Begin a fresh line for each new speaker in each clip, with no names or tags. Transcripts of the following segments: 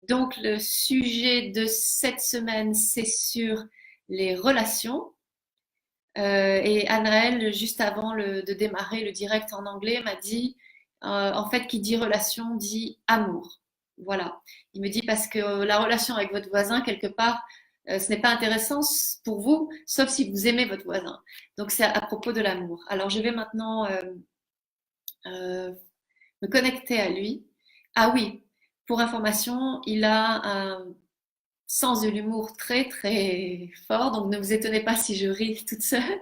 Donc, le sujet de cette semaine, c'est sur les relations. Et Anaël, juste avant de démarrer le direct en anglais, m'a dit, en fait, qui dit relation dit amour. Voilà. Il me dit parce que la relation avec votre voisin, quelque part, ce n'est pas intéressant pour vous, sauf si vous aimez votre voisin. Donc, c'est à propos de l'amour. Alors, je vais maintenant euh, me connecter à lui. Ah oui, pour information, il a un sens de l'humour très très fort, donc ne vous étonnez pas si je ris toute seule.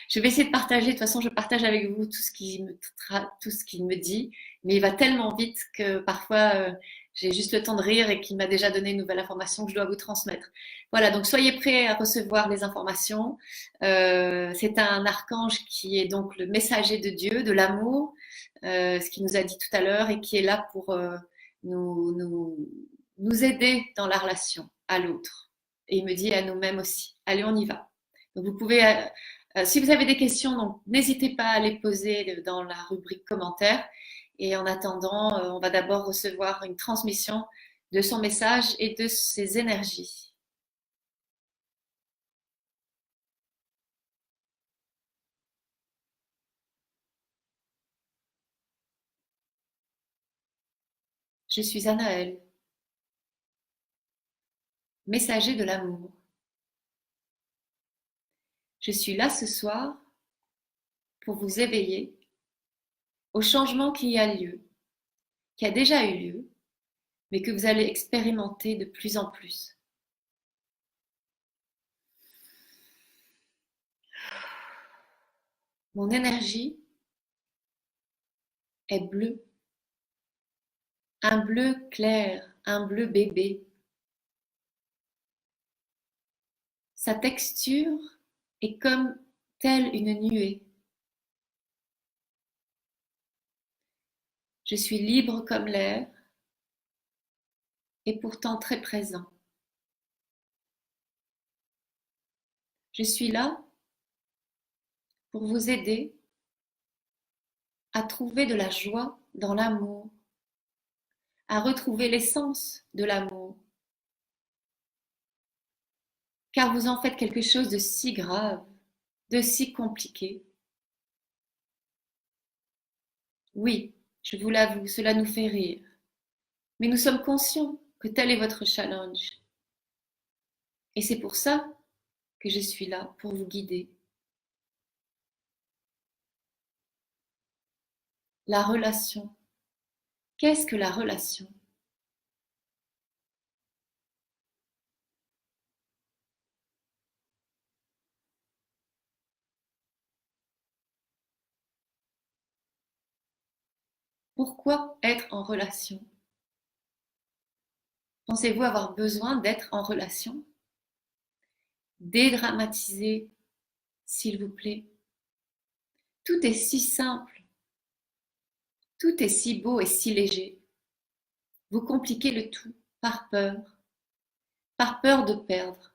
Je vais essayer de partager, de toute façon je partage avec vous tout ce qu'il me dit, mais il va tellement vite que parfois j'ai juste le temps de rire et qu'il m'a déjà donné une nouvelle information que je dois vous transmettre. Voilà, donc soyez prêts à recevoir les informations. C'est un archange qui est donc le messager de Dieu, de l'amour, ce qu'il nous a dit tout à l'heure, et qui est là pour nous, nous, nous aider dans la relation à l'autre. Et il me dit à nous-mêmes aussi. Allez, on y va. Donc vous pouvez, si vous avez des questions, donc n'hésitez pas à les poser dans la rubrique commentaires. Et en attendant, on va d'abord recevoir une transmission de son message et de ses énergies. Je suis Anaël, messager de l'amour. Je suis là ce soir pour vous éveiller au changement qui a lieu, qui a déjà eu lieu, mais que vous allez expérimenter de plus en plus. Mon énergie est bleue, un bleu clair, un bleu bébé. Sa texture est comme telle une nuée. Je suis libre comme l'air et pourtant très présent. Je suis là pour vous aider à trouver de la joie dans l'amour, à retrouver l'essence de l'amour, car vous en faites quelque chose de si grave, de si compliqué. Oui, je vous l'avoue, cela nous fait rire, mais nous sommes conscients que tel est votre challenge. Et c'est pour ça que je suis là, pour vous guider. La relation. Qu'est-ce que la relation? Pourquoi être en relation? Pensez-vous avoir besoin d'être en relation? Dédramatisez, s'il vous plaît. Tout est si simple, tout est si beau et si léger. Vous compliquez le tout par peur de perdre.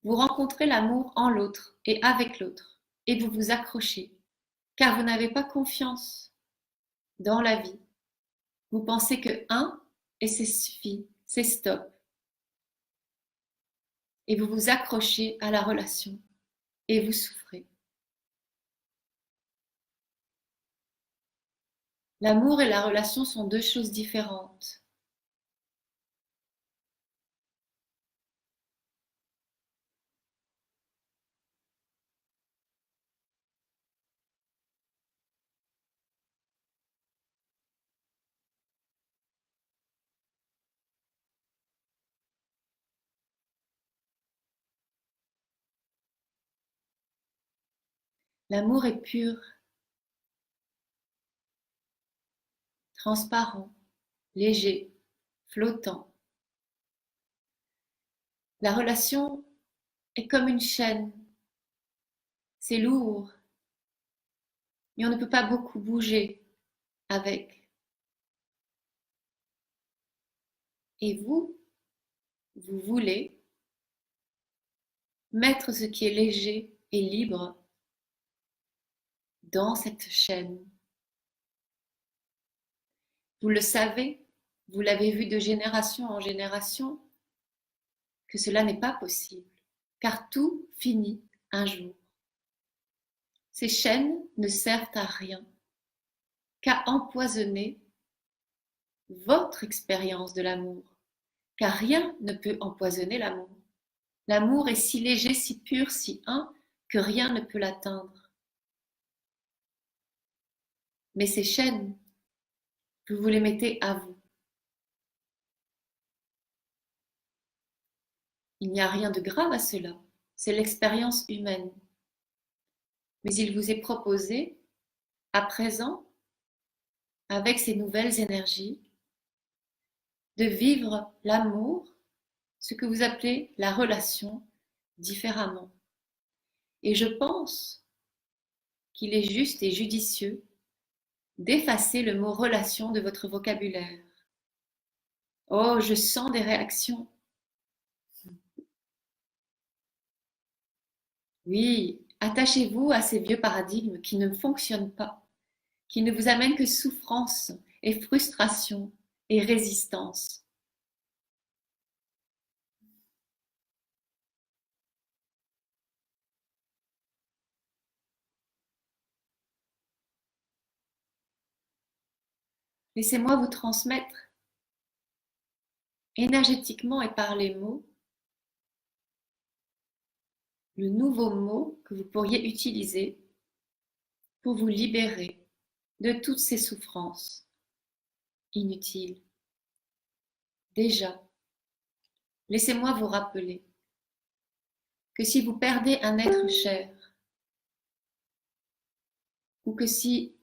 Vous rencontrez l'amour en l'autre et avec l'autre, et vous vous accrochez, car vous n'avez pas confiance dans la vie. Vous pensez que un, et c'est suffit, c'est stop. Et vous vous accrochez à la relation, et vous souffrez. L'amour et la relation sont deux choses différentes. L'amour est pur, transparent, léger, flottant. La relation est comme une chaîne. C'est lourd, mais on ne peut pas beaucoup bouger avec. Et vous voulez mettre ce qui est léger et libre dans cette chaîne. Vous le savez, vous l'avez vu de génération en génération, que cela n'est pas possible, car tout finit un jour. Ces chaînes ne servent à rien qu'à empoisonner votre expérience de l'amour, car rien ne peut empoisonner l'amour. L'amour est si léger, si pur, si un, que rien ne peut l'atteindre. Mais ces chaînes, vous les mettez à vous. Il n'y a rien de grave à cela, c'est l'expérience humaine. Mais il vous est proposé, à présent, avec ces nouvelles énergies, de vivre l'amour, ce que vous appelez la relation, différemment. Et je pense qu'il est juste et judicieux d'effacer le mot relation de votre vocabulaire. Oh, je sens des réactions. Oui, attachez-vous à ces vieux paradigmes qui ne fonctionnent pas, qui ne vous amènent que souffrance et frustration et résistance. Laissez-moi vous transmettre énergétiquement et par les mots le nouveau mot que vous pourriez utiliser pour vous libérer de toutes ces souffrances inutiles. Déjà, laissez-moi vous rappeler que si vous perdez un être cher, ou que si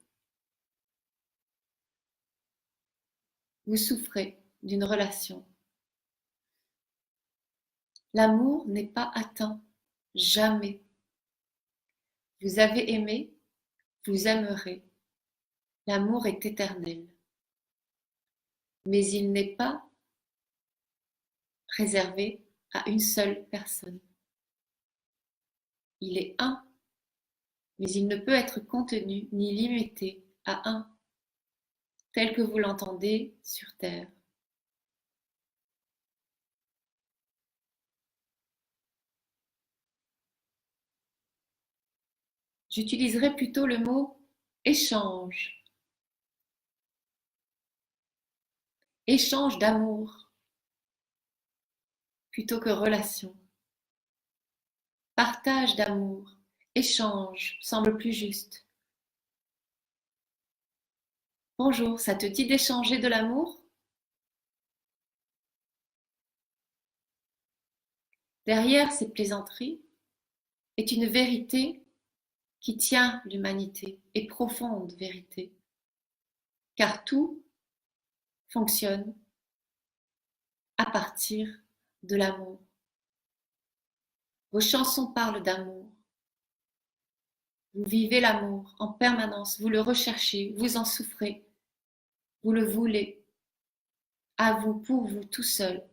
vous souffrez d'une relation, l'amour n'est pas atteint, jamais. Vous avez aimé, vous aimerez. L'amour est éternel. Mais il n'est pas réservé à une seule personne. Il est un, mais il ne peut être contenu ni limité à un, tel que vous l'entendez sur Terre. J'utiliserai plutôt le mot échange. Échange d'amour plutôt que relation. Partage d'amour, échange semble plus juste. Bonjour, ça te dit d'échanger de l'amour? Derrière ces plaisanteries est une vérité qui tient l'humanité, et profonde vérité, car tout fonctionne à partir de l'amour. Vos chansons parlent d'amour. Vous vivez l'amour en permanence, vous le recherchez, vous en souffrez, vous le voulez, à vous, pour vous, tout seul.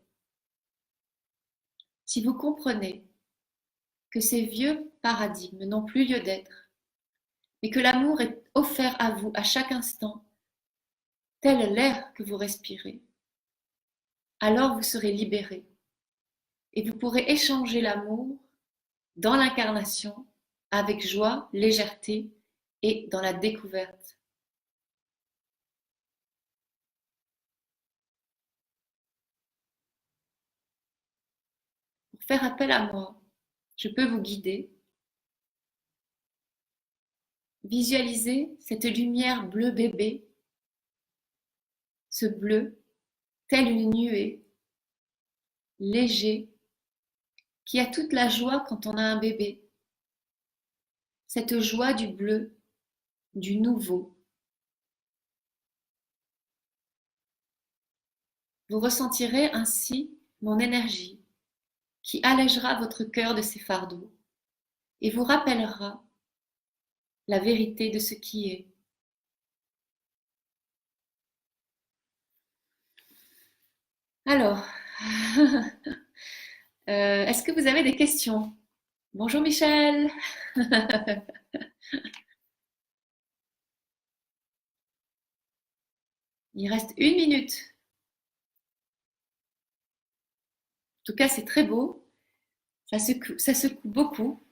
Si vous comprenez que ces vieux paradigmes n'ont plus lieu d'être, et que l'amour est offert à vous à chaque instant, tel l'air que vous respirez, alors vous serez libéré et vous pourrez échanger l'amour dans l'incarnation avec joie, légèreté et dans la découverte. Pour faire appel à moi, je peux vous guider. Visualisez cette lumière bleu bébé, ce bleu, tel une nuée, léger, qui a toute la joie quand on a un bébé. Cette joie du bleu, du nouveau. Vous ressentirez ainsi mon énergie qui allégera votre cœur de ses fardeaux et vous rappellera la vérité de ce qui est. Alors, est-ce que vous avez des questions? Bonjour Michel. Il reste 1 minute. tout cas, c'est très beau. Ça secoue beaucoup.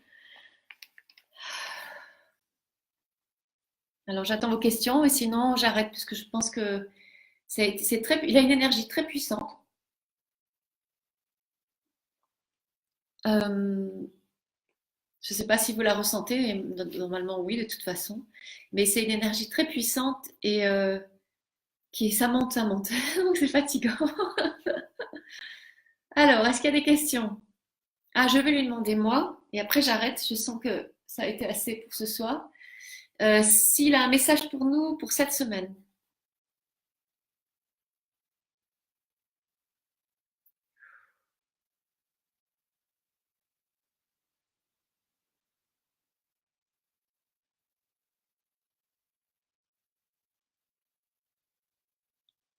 Alors, j'attends vos questions et sinon, j'arrête parce que je pense que c'est très, il a une énergie très puissante. Euh, je ne sais pas si vous la ressentez, normalement oui, de toute façon. Mais c'est une énergie très puissante et ça monte, ça monte. Donc, c'est fatigant. Alors, est-ce qu'il y a des questions? Ah, je vais lui demander moi et après, j'arrête. Je sens que ça a été assez pour ce soir. S'il a un message pour nous pour cette semaine.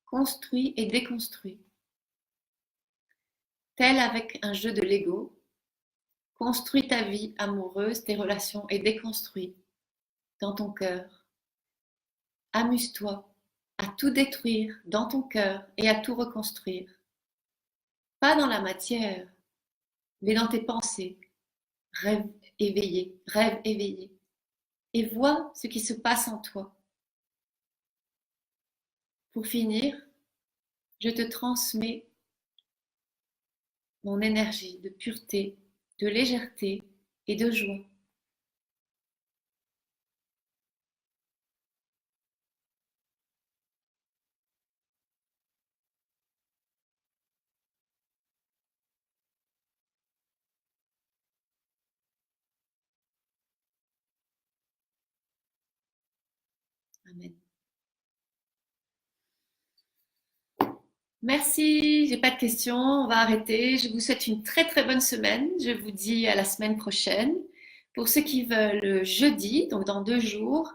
Construit et déconstruit. Tel avec un jeu de Lego, construis ta vie amoureuse, tes relations et déconstruis dans ton cœur. Amuse-toi à tout détruire dans ton cœur et à tout reconstruire. Pas dans la matière, mais dans tes pensées. Rêve éveillé, rêve éveillé. Et vois ce qui se passe en toi. Pour finir, je te transmets mon énergie de pureté, de légèreté et de joie. Amen. Merci, j'ai pas de questions, on va arrêter. Je vous souhaite une très très bonne semaine. Je vous dis à la semaine prochaine. Pour ceux qui veulent, jeudi, donc dans 2 jours,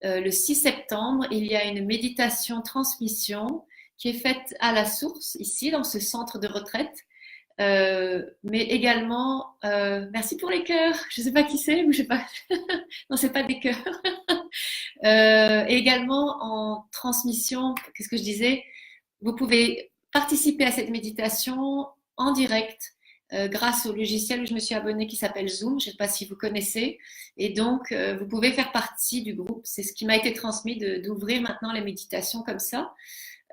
le 6 septembre, il y a une méditation transmission qui est faite à la source, ici, dans ce centre de retraite. Mais également, merci pour les cœurs. Je ne sais pas qui c'est, ou je sais pas. Non, c'est pas des cœurs. Et également en transmission, qu'est-ce que je disais? Vous pouvez participer à cette méditation en direct grâce au logiciel où je me suis abonnée qui s'appelle Zoom. Je ne sais pas si vous connaissez. Et donc, vous pouvez faire partie du groupe. C'est ce qui m'a été transmis d'ouvrir maintenant les méditations comme ça.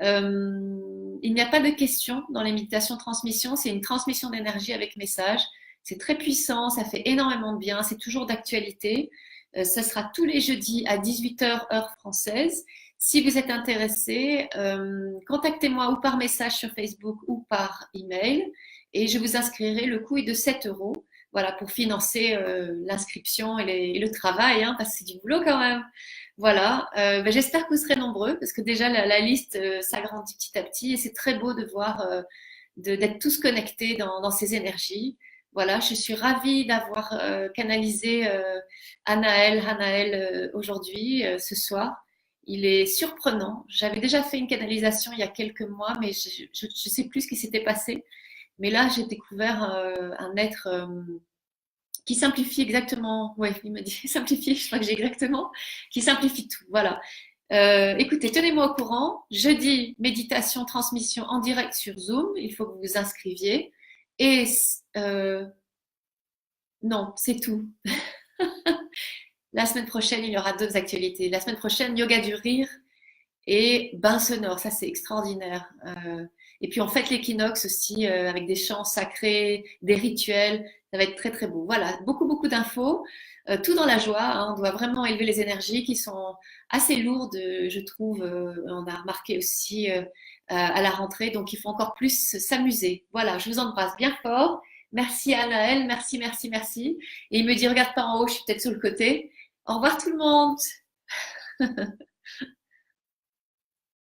Il n'y a pas de questions dans les méditations transmission. C'est une transmission d'énergie avec message. C'est très puissant, ça fait énormément de bien, c'est toujours d'actualité. Ça sera tous les jeudis à 18h heure française. Si vous êtes intéressé, contactez-moi ou par message sur Facebook ou par email et je vous inscrirai. Le coût est de 7 euros. Voilà, pour financer l'inscription et le travail, hein, parce que c'est du boulot quand même. Voilà, ben, j'espère que vous serez nombreux parce que déjà la liste s'agrandit petit à petit et c'est très beau de voir, d'être tous connectés dans ces énergies. Voilà, je suis ravie d'avoir canalisé Anaël aujourd'hui, ce soir. Il est surprenant. J'avais déjà fait une canalisation il y a quelques mois, mais je ne sais plus ce qui s'était passé. Mais là, j'ai découvert un être qui simplifie exactement. Ouais, il me dit simplifie, je crois que j'ai exactement, qui simplifie tout. Voilà. Écoutez, tenez-moi au courant. Jeudi, méditation, transmission en direct sur Zoom. Il faut que vous vous inscriviez. Et non, c'est tout. La semaine prochaine, il y aura d'autres actualités. La semaine prochaine, yoga du rire et bain sonore. Ça, c'est extraordinaire. Et puis, on fête l'équinoxe aussi avec des chants sacrés, des rituels. Ça va être très, très beau. Voilà, beaucoup, beaucoup d'infos. Tout dans la joie. Hein. On doit vraiment élever les énergies qui sont assez lourdes, je trouve. On a remarqué aussi à la rentrée. Donc, il faut encore plus s'amuser. Voilà, je vous embrasse bien fort. Merci Anaël, merci, merci, merci. Et il me dit, regarde pas en haut, je suis peut-être sur le côté. Au revoir tout le monde.